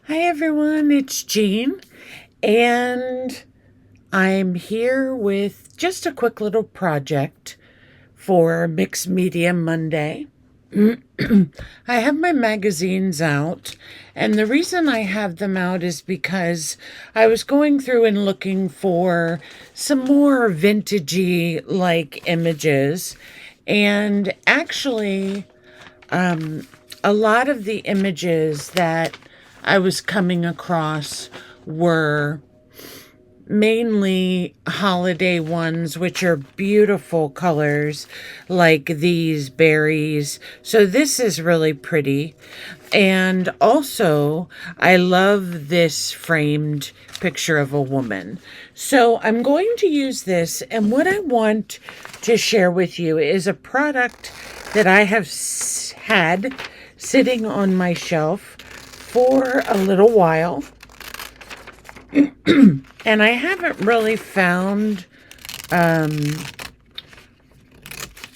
Hi everyone, it's Jean, and I'm here with just a quick little project for Mixed Media Monday. I have my magazines out, and the reason I have them out is because I was going through and looking for some more vintagey like images, and actually a lot of the images that I was coming across were mainly holiday ones, which are beautiful colors like these berries. So this is really pretty. And also, I love this framed picture of a woman. So I'm going to use this, and what I want to share with you is a product that I have had sitting on my shelf for a little while. And I haven't really found an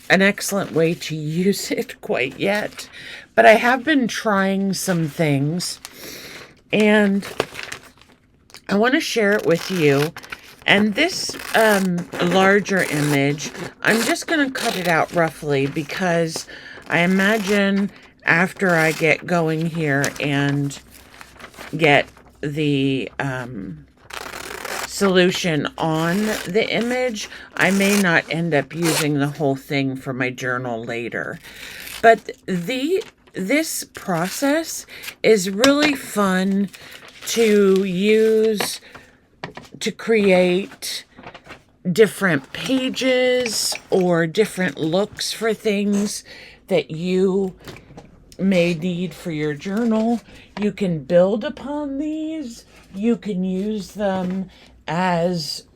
excellent way to use it quite yet. But I have been trying some things, and I want to share it with you. And this larger image, I'm just going to cut it out roughly because I imagine after I get going here and get the solution on the image, I may not end up using the whole thing for my journal later. But this process is really fun to use to create different pages or different looks for things that you may need for your journal. You can build upon these. You can use them as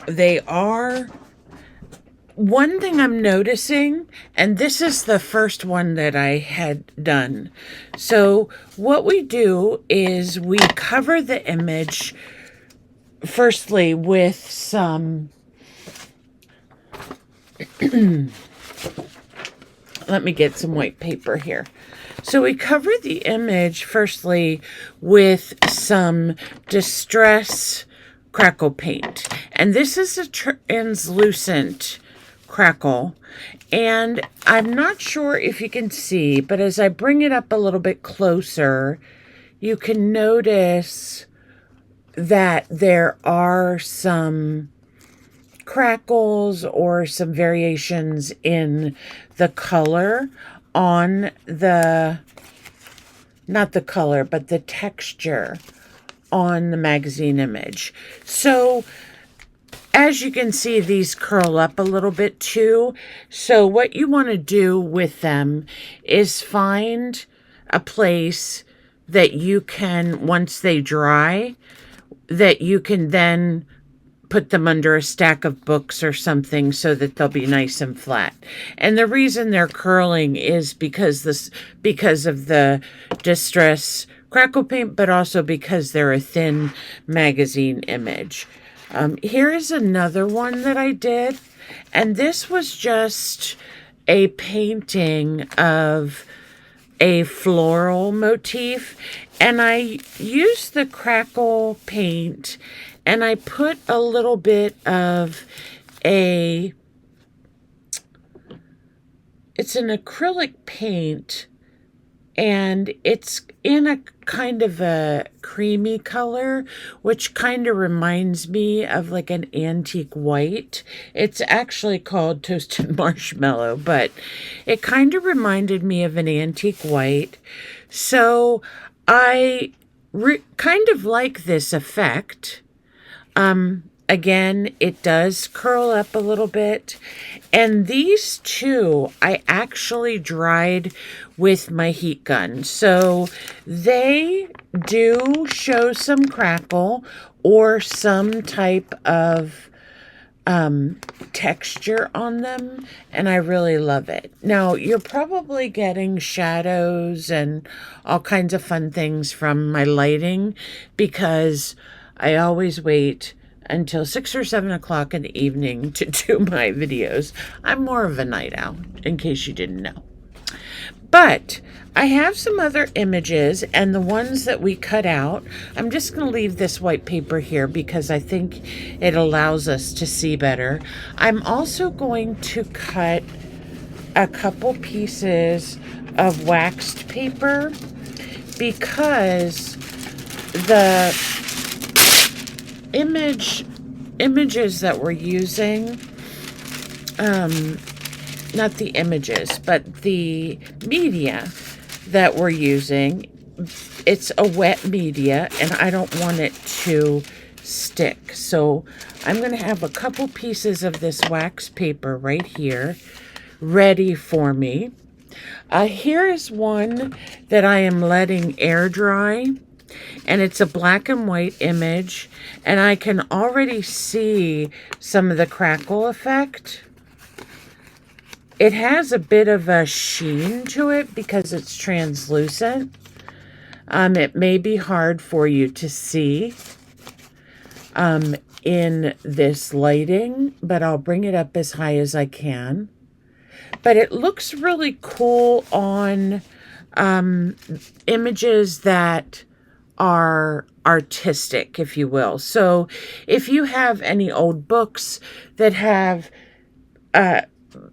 they are. One thing I'm noticing, and this is the first one that I had done. So what we do is we cover the image firstly with some let me get some white paper here. So we cover the image firstly with some distress crackle paint. And this is a translucent crackle. And I'm not sure if you can see, but as I bring it up a little bit closer, you can notice that there are some crackles or some variations in the color on the, not the color, but the texture on the magazine image. So as you can see, these curl up a little bit too. So what you want to do with them is find a place that you can, once they dry, that you can then put them under a stack of books or something so that they'll be nice and flat. And the reason they're curling is because of the distress crackle paint, but also because they're a thin magazine image. Here is another one that I did, and this was just a painting of a floral motif, and I used the crackle paint and I put a little bit of it's an acrylic paint, and it's in a kind of a creamy color, which kind of reminds me of like an antique white. It's actually called toasted marshmallow, but it kind of reminded me of an antique white. So I kind of like this effect. Again, it does curl up a little bit. And these two, I actually dried with my heat gun. So they do show some crackle or some type of texture on them, and I really love it. Now, you're probably getting shadows and all kinds of fun things from my lighting because I always wait until 6 or 7 o'clock in the evening to do my videos. I'm more of a night owl, in case you didn't know. But I have some other images, and the ones that we cut out, I'm just going to leave this white paper here because I think it allows us to see better. I'm also going to cut a couple pieces of waxed paper because the images that we're using, not the images, but the media that we're using, it's a wet media, and I don't want it to stick. So I'm going to have a couple pieces of this wax paper right here ready for me. Here is one that I am letting air dry, and it's a black and white image, and I can already see some of the crackle effect. It has a bit of a sheen to it because it's translucent. It may be hard for you to see in this lighting, but I'll bring it up as high as I can. But it looks really cool on images that are artistic, if you will. So if you have any old books that have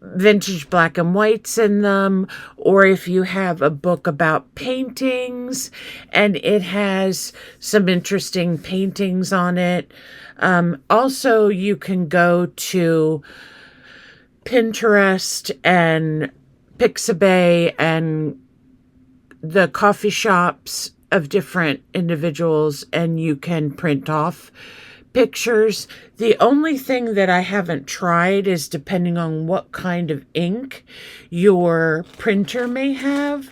vintage black and whites in them, or if you have a book about paintings and it has some interesting paintings on it. Also, you can go to Pinterest and Pixabay and the coffee shops of different individuals, and you can print off pictures. The only thing that I haven't tried is, depending on what kind of ink your printer may have,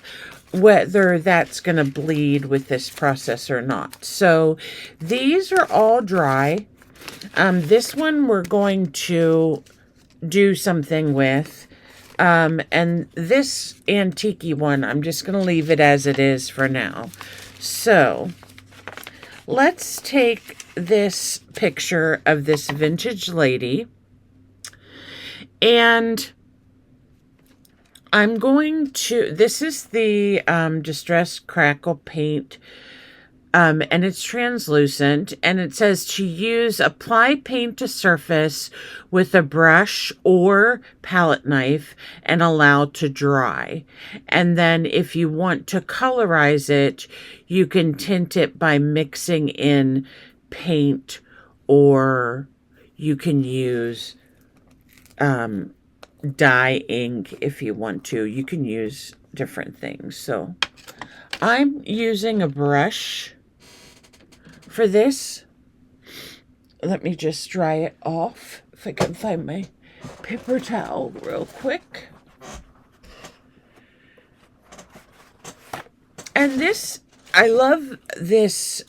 whether that's going to bleed with this process or not. So these are all dry. This one we're going to do something with. And this antique one, I'm just going to leave it as it is for now. So let's take this picture of this vintage lady, and I'm going to, this is the Distressed Crackle paint, and it's translucent, and it says to use, apply paint to surface with a brush or palette knife and allow to dry. And then if you want to colorize it, you can tint it by mixing in paint, or you can use dye ink if you want to. You can use different things. So I'm using a brush for this. Let me just dry it off if I can find my paper towel real quick. And this, I love this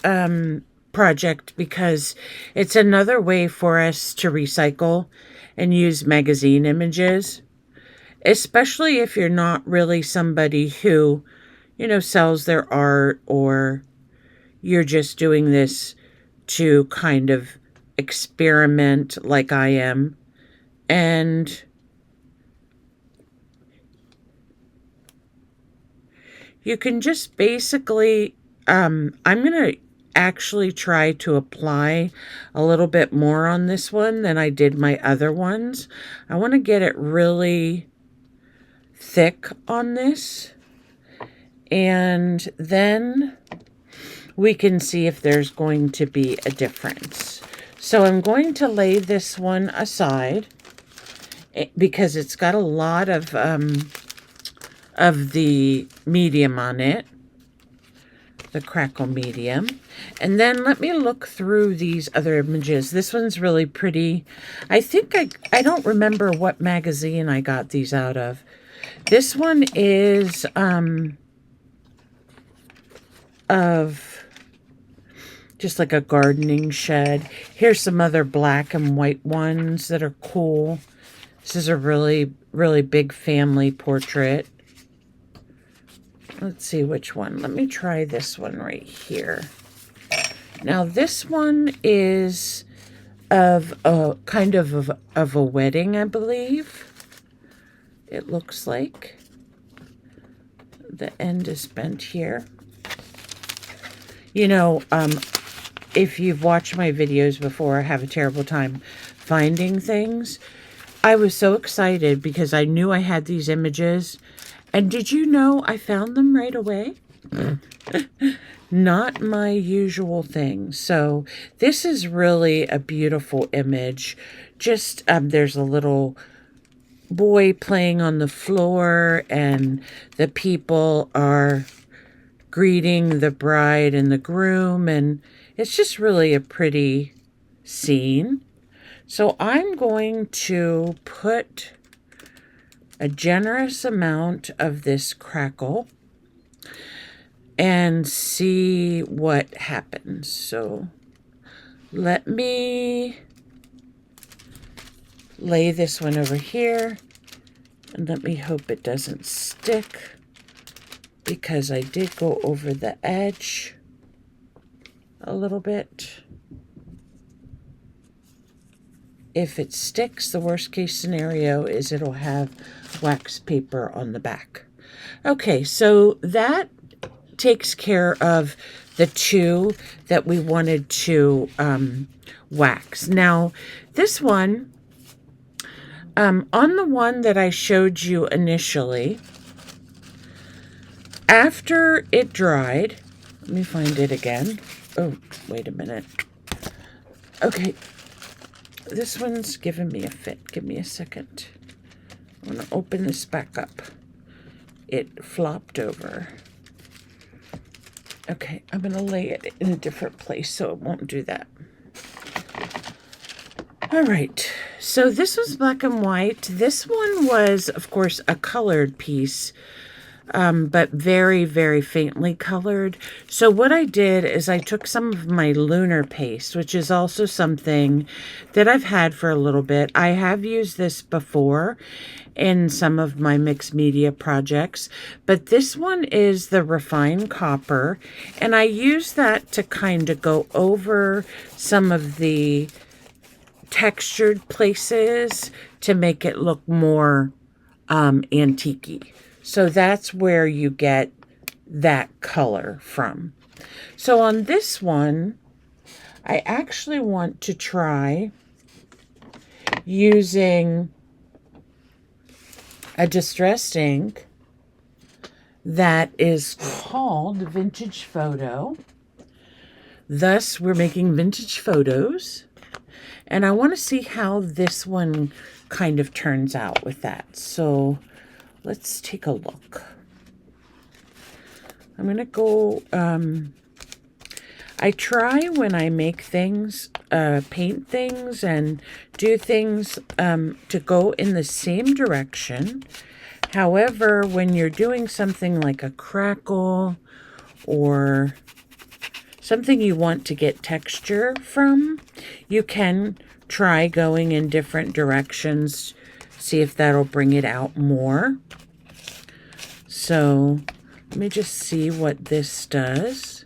project because it's another way for us to recycle and use magazine images, especially if you're not really somebody who, you know, sells their art, or you're just doing this to kind of experiment like I am. And you can just basically, I'm going to actually try to apply a little bit more on this one than I did my other ones. I want to get it really thick on this, and then we can see if there's going to be a difference. So I'm going to lay this one aside because it's got a lot of the medium on it, the crackle medium. And then let me look through these other images. This one's really pretty. I think I don't remember what magazine I got these out of. This one is of just like a gardening shed. Here's some other black and white ones that are cool. This is a really, really big family portrait. Let's see which one. Let me try this one right here. Now this one is of a kind of a wedding, I believe. It looks like. the end is bent here. You know, if you've watched my videos before, I have a terrible time finding things. I was so excited because I knew I had these images. And did you know I found them right away? Not my usual thing. So this is really a beautiful image. Just, there's a little boy playing on the floor, and the people are greeting the bride and the groom, and it's just really a pretty scene. So I'm going to put a generous amount of this crackle and see what happens. So let me lay this one over here, and let me hope it doesn't stick, because I did go over the edge a little bit. If it sticks, the worst case scenario is it'll have wax paper on the back. Okay, so that takes care of the two that we wanted to wax. Now, this one, on the one that I showed you initially, after it dried, let me find it again. Oh, wait a minute. Okay, this one's giving me a fit. Give me a second. I'm going to open this back up. It flopped over. Okay, I'm going to lay it in a different place so it won't do that. All right, so this was black and white. This one was, of course, a colored piece, but very, very faintly colored. So what I did is I took some of my lunar paste, which is also something that I've had for a little bit. I have used this before in some of my mixed media projects, but this one is the refined copper, and I use that to kind of go over some of the textured places to make it look more antique-y. So that's where you get that color from. So on this one, I actually want to try using a distressed ink that is called Vintage Photo. Thus, we're making vintage photos. And I want to see how this one kind of turns out with that. So let's take a look. I'm going to go, I try when I make things, paint things and do things to go in the same direction. However, when you're doing something like a crackle or something you want to get texture from, you can try going in different directions, see if that'll bring it out more. So let me just see what this does.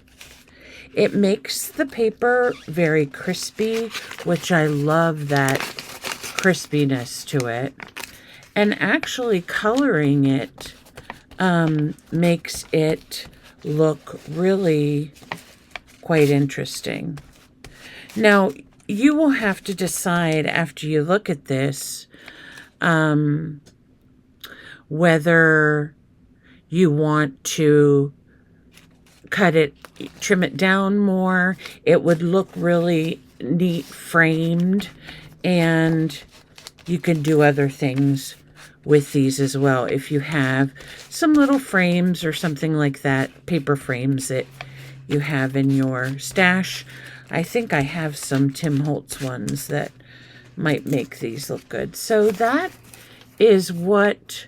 It makes the paper very crispy, which I love that crispiness to it. And actually coloring it makes it look really quite interesting. Now, you will have to decide after you look at this whether you want to trim it down more. It would look really neat framed, and you can do other things with these as well. If you have some little frames or something like that, paper frames that you have in your stash. I think I have some Tim Holtz ones that might make these look good. So that is what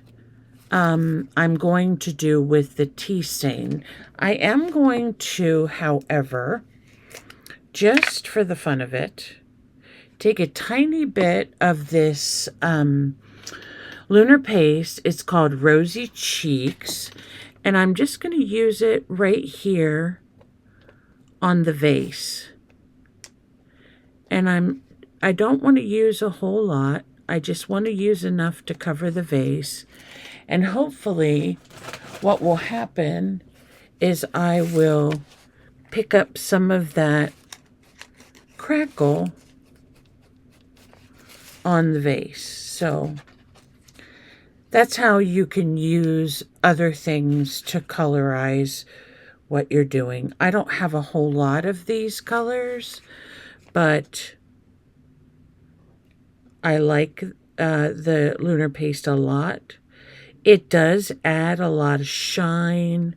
I'm going to do with the tea stain. I am going to, however, just for the fun of it, take a tiny bit of this lunar paste. It's called Rosy Cheeks, and I'm just going to use it right here on the vase. And I don't want to use a whole lot. I just want to use enough to cover the vase. And hopefully what will happen is I will pick up some of that crackle on the vase. So that's how you can use other things to colorize what you're doing. I don't have a whole lot of these colors, but I like the lunar paste a lot. It does add a lot of shine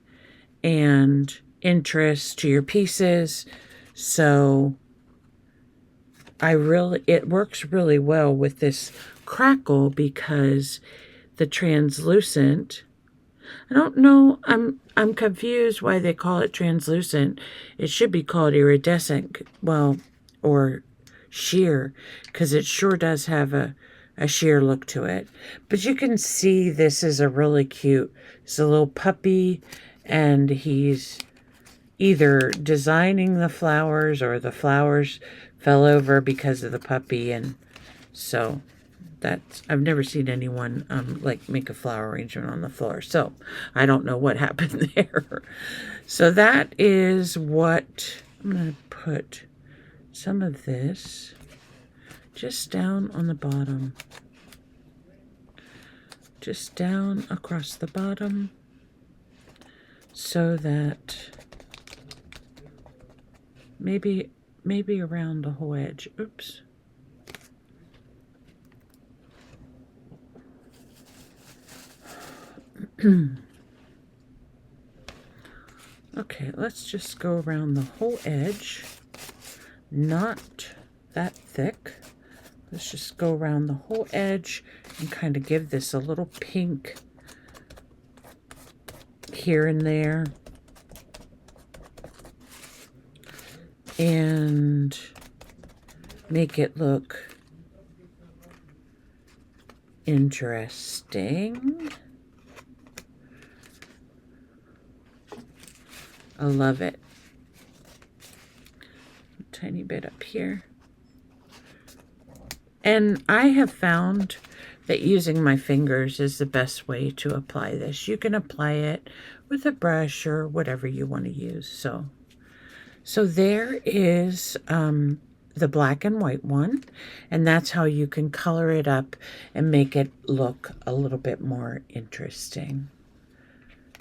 and interest to your pieces. So it works really well with this crackle because the translucent, I don't know, I'm confused why they call it translucent. It should be called iridescent, well, or sheer, because it sure does have a sheer look to it. But you can see this is a really cute, it's a little puppy, and he's either designing the flowers or the flowers fell over because of the puppy. And so I've never seen anyone like make a flower arrangement on the floor. So I don't know what happened there. So that is what I'm going to put some of this just down on the bottom. Just down across the bottom so that maybe around the whole edge. Oops. Okay, let's just go around the whole edge. Not that thick. Let's just go around the whole edge and kind of give this a little pink here and there. And make it look interesting. I love it. A tiny bit up here. And I have found that using my fingers is the best way to apply this. You can apply it with a brush or whatever you want to use. So there is the black and white one, and that's how you can color it up and make it look a little bit more interesting.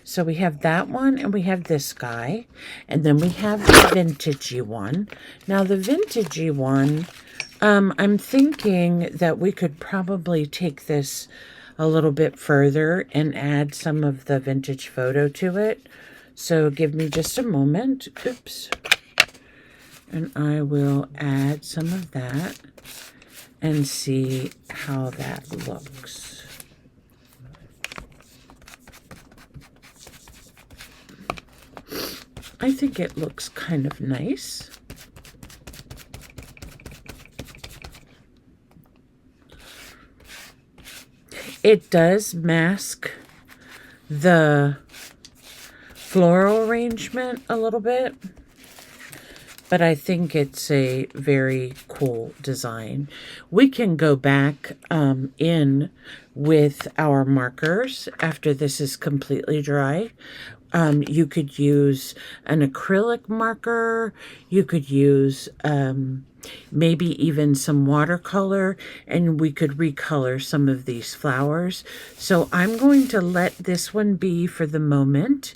So we have that one, and we have this guy, and then we have the vintagey one. Now the vintagey one, I'm thinking that we could probably take this a little bit further and add some of the vintage photo to it. So give me just a moment. Oops. And I will add some of that and see how that looks. I think it looks kind of nice. It does mask the floral arrangement a little bit, but I think it's a very cool design. We can go back in with our markers after this is completely dry. You could use an acrylic marker. You could use maybe even some watercolor, and we could recolor some of these flowers. So I'm going to let this one be for the moment,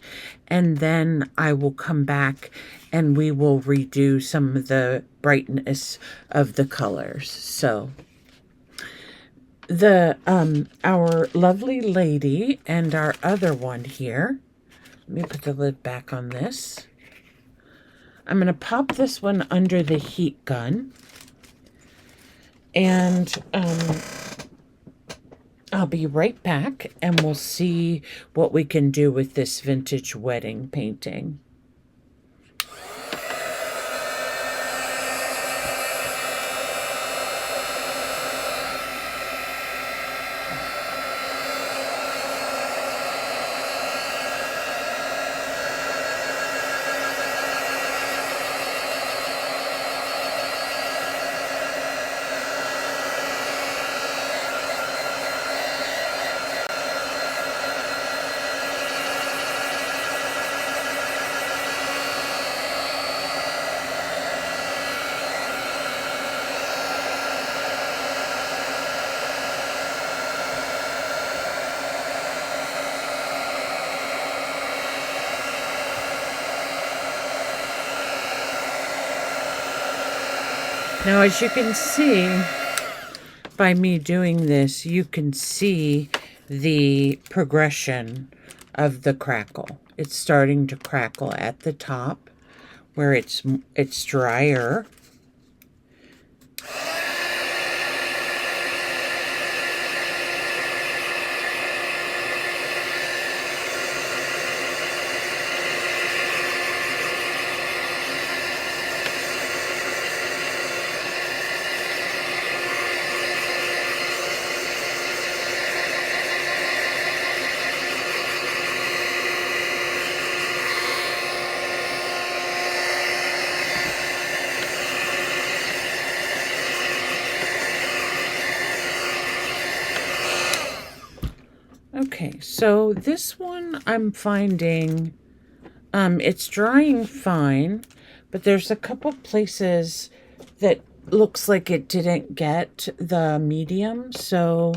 and then I will come back and we will redo some of the brightness of the colors. So our lovely lady and our other one here, let me put the lid back on this. I'm going to pop this one under the heat gun, and I'll be right back, and we'll see what we can do with this vintage wedding painting. Now, as you can see, by me doing this, you can see the progression of the crackle. It's starting to crackle at the top where it's drier. Okay, so this one I'm finding it's drying fine, but there's a couple places that looks like it didn't get the medium, so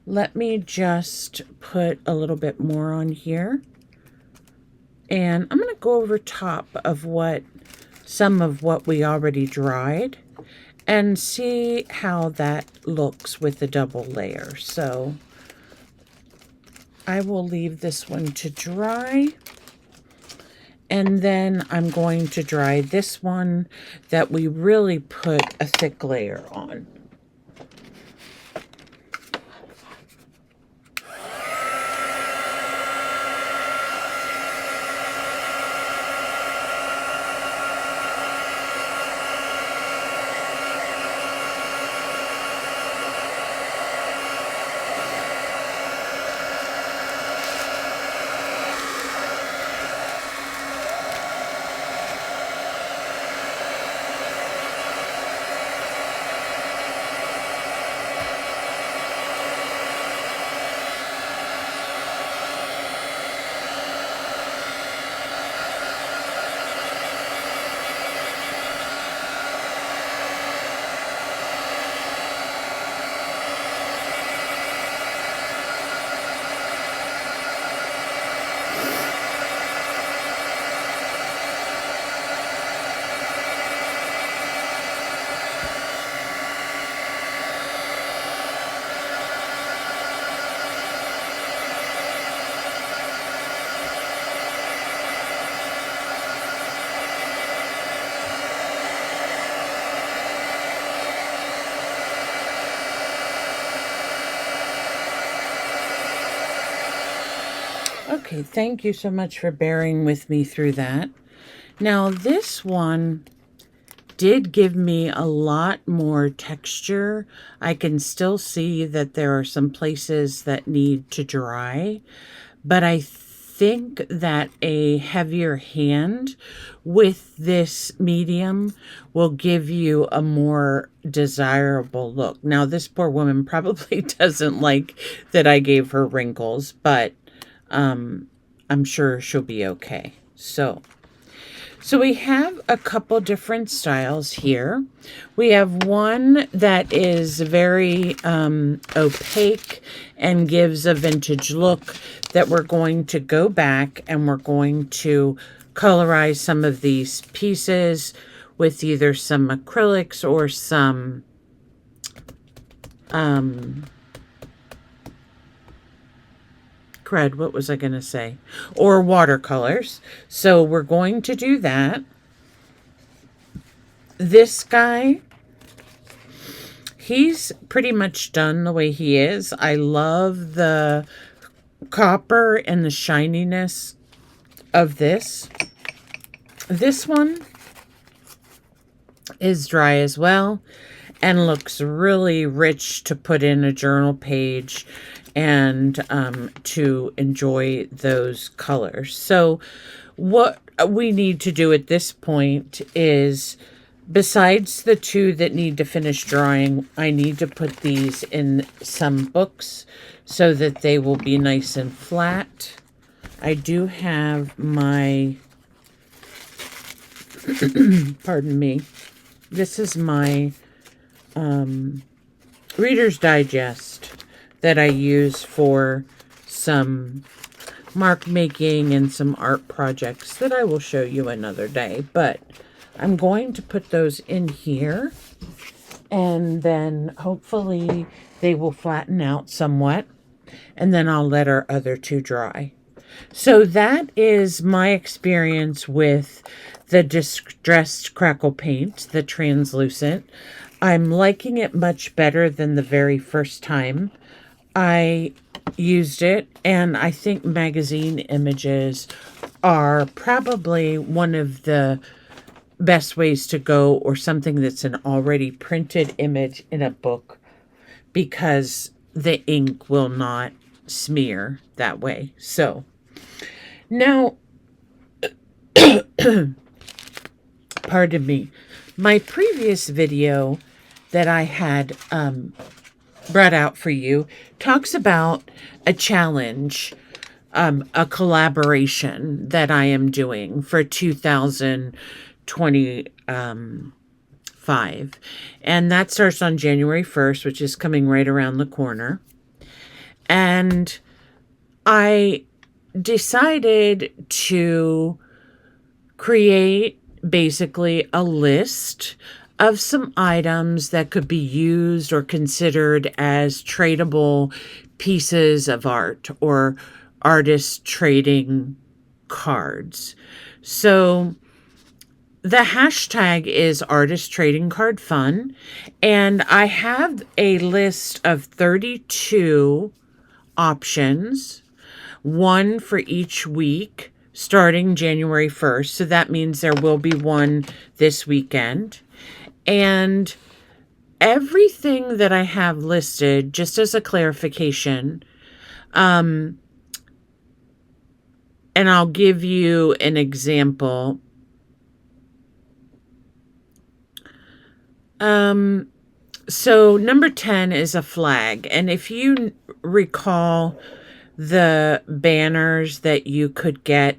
let me just put a little bit more on here. And I'm going to go over top of some of what we already dried and see how that looks with the double layer. So I will leave this one to dry, and then I'm going to dry this one that we really put a thick layer on. Okay, thank you so much for bearing with me through that. Now, this one did give me a lot more texture. I can still see that there are some places that need to dry, but I think that a heavier hand with this medium will give you a more desirable look. Now, this poor woman probably doesn't like that I gave her wrinkles, but I'm sure she'll be okay. So we have a couple different styles here. We have one that is very opaque and gives a vintage look that we're going to go back and we're going to colorize some of these pieces with either some acrylics or some what was I going to say? Or watercolors. So we're going to do that. This guy, he's pretty much done the way he is. I love the copper and the shininess of this. This one is dry as well and looks really rich to put in a journal page and to enjoy those colors. So what we need to do at this point is, besides the two that need to finish drying, I need to put these in some books so that they will be nice and flat. I do have my, pardon me, this is my Reader's Digest that I use for some mark making and some art projects that I will show you another day. But I'm going to put those in here, and then hopefully they will flatten out somewhat, and then I'll let our other two dry. So that is my experience with the distressed crackle paint, the translucent. I'm liking it much better than the very first time I used it, and I think magazine images are probably one of the best ways to go, or something that's an already printed image in a book, because the ink will not smear that way. So now, pardon me, my previous video that I had brought out for you talks about a challenge, a collaboration that I am doing for 2025. And that starts on January 1st, which is coming right around the corner. And I decided to create basically a list of some items that could be used or considered as tradable pieces of art, or artist trading cards. So the hashtag is artist trading card fun, and I have a list of 32 options, one for each week, starting January 1st. So that means there will be one this weekend. And everything that I have listed, just as a clarification, and I'll give you an example. So number 10 is a flag. And if you recall the banners that you could get,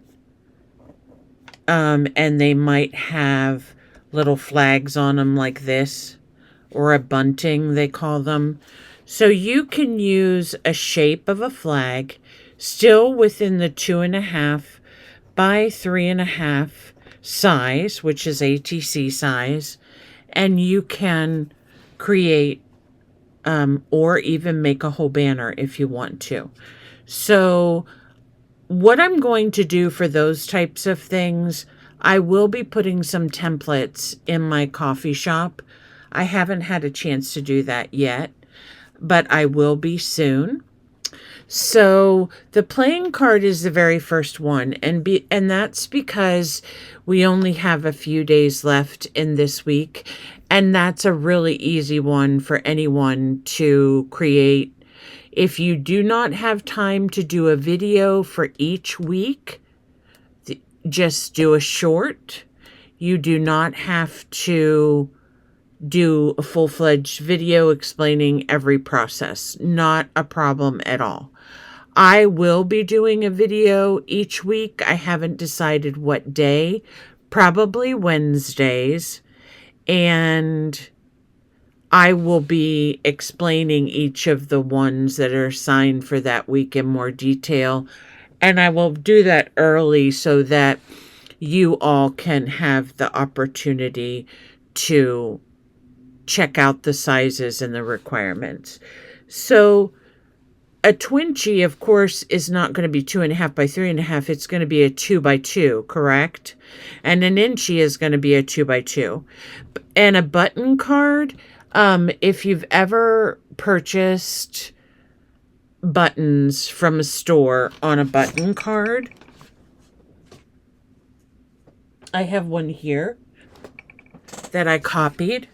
and they might have little flags on them like this, or a bunting, they call them. So you can use a shape of a flag, still within the 2.5 by 3.5 size, which is ATC size, and you can create or even make a whole banner if you want to. So what I'm going to do for those types of things, I will be putting some templates in my coffee shop. I haven't had a chance to do that yet, but I will be soon. So the playing card is the very first one, and that's because we only have a few days left in this week, and that's a really easy one for anyone to create. If you do not have time to do a video for each week, just do a short. You do not have to do a full-fledged video explaining every process. Not a problem at all. I will be doing a video each week. I haven't decided what day. Probably Wednesdays. And I will be explaining each of the ones that are assigned for that week in more detail. And I will do that early so that you all can have the opportunity to check out the sizes and the requirements. So a Twinchy, of course, is not going to be 2.5 by 3.5. It's going to be a 2 by 2, correct? And an Inchy is going to be a 2 by 2. And a button card, if you've ever purchased buttons from a store on a button card, I have one here that I copied.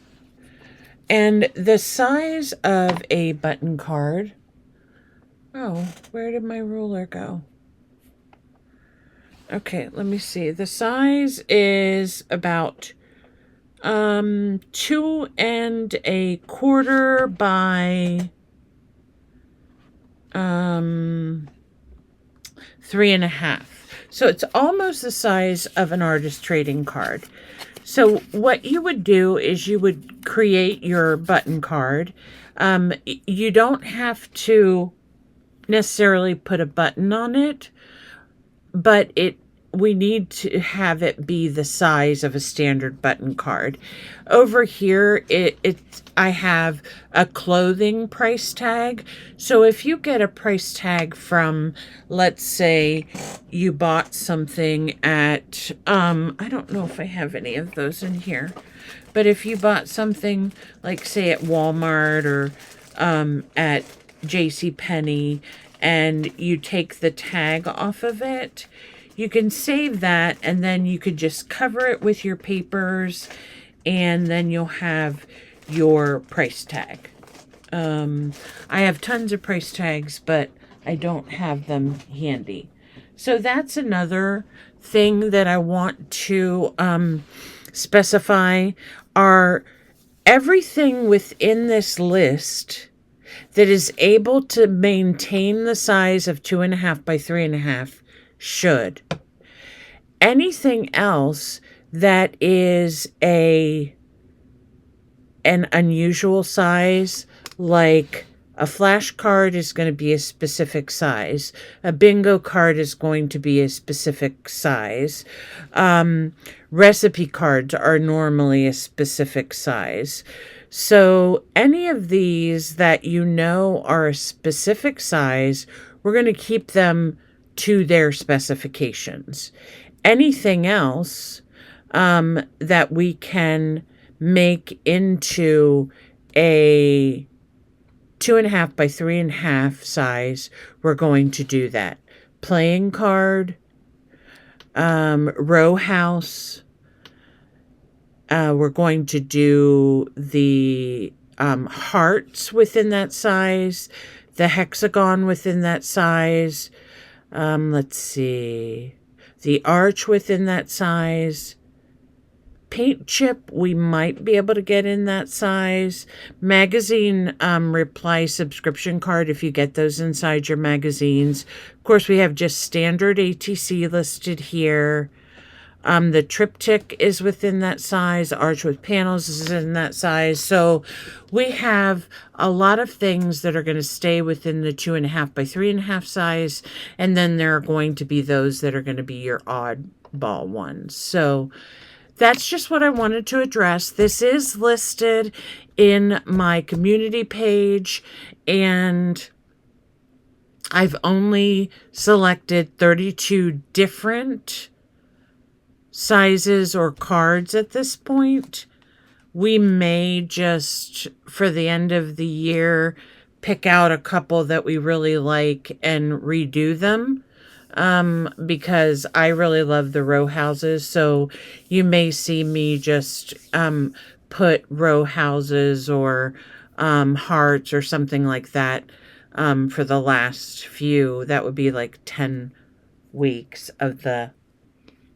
And the size of a button card, oh, where did my ruler go? Okay, let me see. The size is about 2.25 by 3.5. So it's almost the size of an artist trading card. So what you would do is you would create your button card. You don't have to necessarily put a button on it, but we need to have it be the size of a standard button card. Over here, I have a clothing price tag. So if you get a price tag from, let's say you bought something at, I don't know if I have any of those in here, but if you bought something like, say, at Walmart or at JCPenney, and you take the tag off of it, you can save that, and then you could just cover it with your papers, and then you'll have your price tag. I have tons of price tags, but I don't have them handy. So that's another thing that I want to specify, are everything within this list that is able to maintain the size of 2.5 by 3.5 should. Anything else that is an unusual size, like a flash card is going to be a specific size, a bingo card is going to be a specific size, recipe cards are normally a specific size. So any of these that you know are a specific size, we're going to keep them to their specifications. Anything else that we can make into a 2.5 by 3.5 size, we're going to do that. Playing card, row house. We're going to do the hearts within that size, the hexagon within that size. Let's see, the arch within that size. Paint chip, we might be able to get in that size. Magazine reply subscription card, if you get those inside your magazines. Of course, we have just standard ATC listed here. The triptych is within that size. Arch with panels is in that size. So we have a lot of things that are going to stay within the 2.5 by 3.5 size. And then there are going to be those that are going to be your oddball ones. So that's just what I wanted to address. This is listed in my community page, and I've only selected 32 different sizes or cards at this point. We may just, for the end of the year, pick out a couple that we really like and redo them. Because I really love the row houses. So you may see me just put row houses or hearts or something like that for the last few. That would be like 10 weeks of the,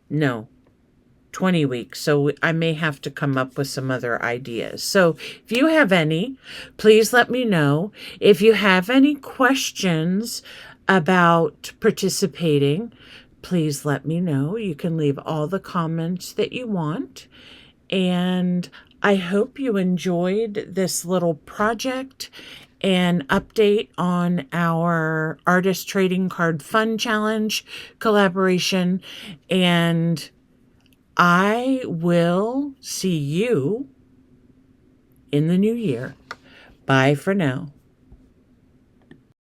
no, 20 weeks. So I may have to come up with some other ideas. So if you have any, please let me know. If you have any questions about participating, please let me know. You can leave all the comments that you want. And I hope you enjoyed this little project and update on our Artist Trading Card Fun Challenge collaboration. And I will see you in the new year. Bye for now.